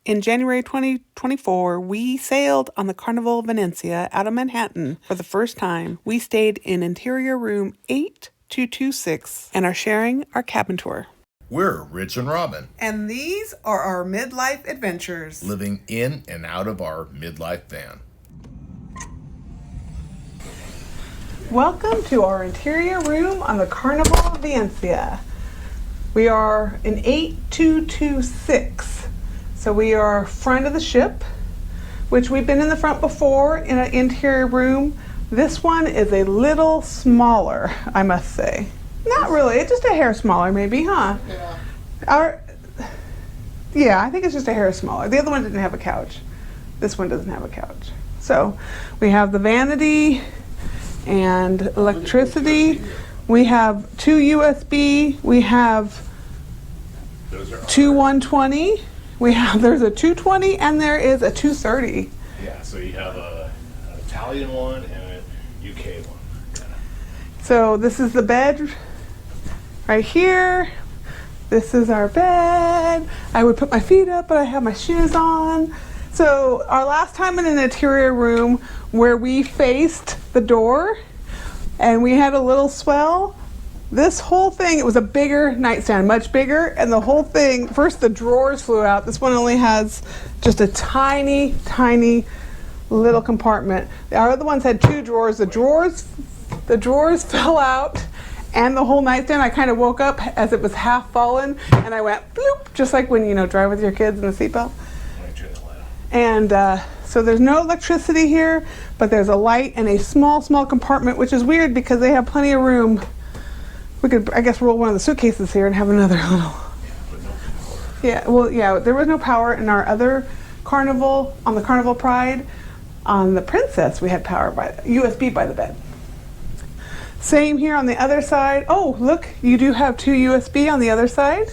In January 2024, we sailed on the Carnival Venezia out of Manhattan for the first time. We stayed in interior room 8226 and are sharing our cabin tour. We're Rich and Robin. And these are our midlife adventures. Living in and out of our midlife van. Welcome to our interior room on the Carnival Venezia. We are in 8226. So we are front of the ship, which we've been in the front before in an interior room. This one is a little smaller, I must say. Not really, it's just a hair smaller maybe, huh? Yeah. I think it's just a hair smaller. The other one didn't have a couch. This one doesn't have a couch. So we have the vanity and electricity. We have two USB. We have two 120. There's a 220 and there is a 230. Yeah, so you have an Italian one and a UK one. So this is the bed right here. This is our bed. I would put my feet up, but I have my shoes on. So our last time in an interior room where we faced the door and we had a little swell, this whole thing, it was a bigger nightstand, much bigger, and the whole thing, first the drawers flew out. This one only has just a tiny, tiny little compartment. Our other ones had two drawers. The drawers fell out, and the whole nightstand, I kind of woke up as it was half fallen, and I went bloop, just like when, drive with your kids in the seatbelt. And so there's no electricity here, but there's a light and a small, small compartment, which is weird because they have plenty of room. We could, I guess, roll one of the suitcases here and have another little. Yeah, there was no power in our other Carnival, on the Carnival Pride. On the Princess, we had power by USB by the bed. Same here on the other side. Oh, look, you do have two USB on the other side.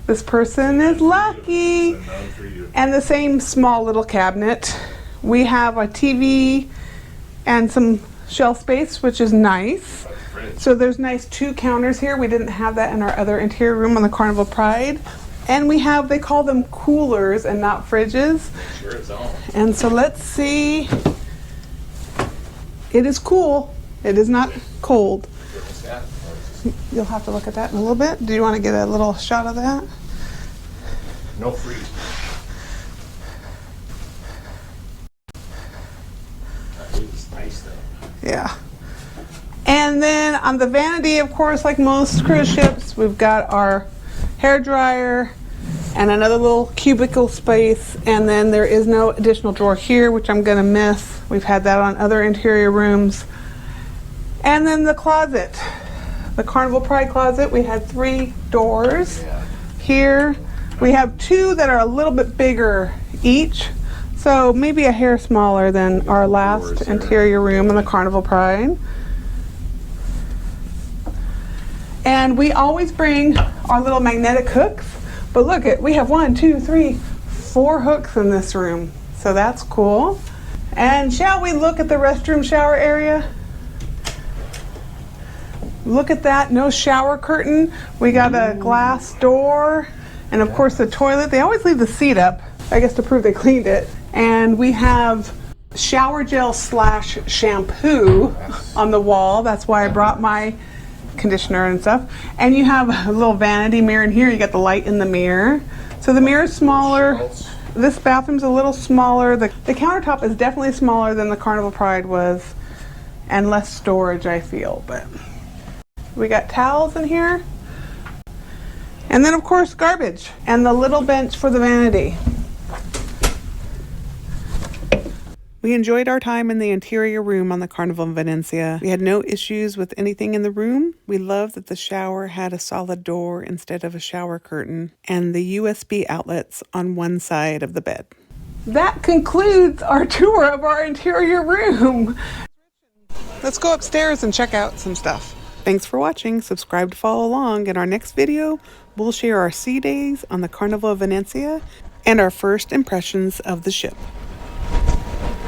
This person is lucky. And the same small little cabinet. We have a TV and some shelf space, which is nice. So there's nice two counters here. We didn't have that in our other interior room on the Carnival Pride. And we have, they call them coolers and not fridges. Sure it's on. And so let's see. It is cool. It is not cold. You'll have to look at that in a little bit. Do you want to get a little shot of that? No freeze. It's nice though. Yeah. And then on the vanity, of course, like most cruise ships, we've got our hair dryer and another little cubicle space. And then there is no additional drawer here, which I'm going to miss. We've had that on other interior rooms. And then the closet, the Carnival Pride closet, we had 3 doors. Yeah. Here we have 2 that are a little bit bigger each. So maybe a hair smaller than our last interior room in the Carnival Pride. And we always bring our little magnetic hooks. But look, we have 1, 2, 3, 4 hooks in this room. So that's cool. And shall we look at the restroom shower area? Look at that, no shower curtain. We got a glass door. And of course the toilet, they always leave the seat up, I guess to prove they cleaned it. And we have shower gel / shampoo on the wall. That's why I brought my conditioner and stuff. And you have a little vanity mirror in here. You got the light in the mirror. So the mirror is smaller. This bathroom's a little smaller. The countertop is definitely smaller than the Carnival Pride was, and less storage, I feel. But we got towels in here. And then of course garbage and the little bench for the vanity. We enjoyed our time in the interior room on the Carnival Venezia. We had no issues with anything in the room. We loved that the shower had a solid door instead of a shower curtain, and the USB outlets on one side of the bed. That concludes our tour of our interior room. Let's go upstairs and check out some stuff. Thanks for watching. Subscribe to follow along. In our next video, we'll share our sea days on the Carnival Venezia and our first impressions of the ship.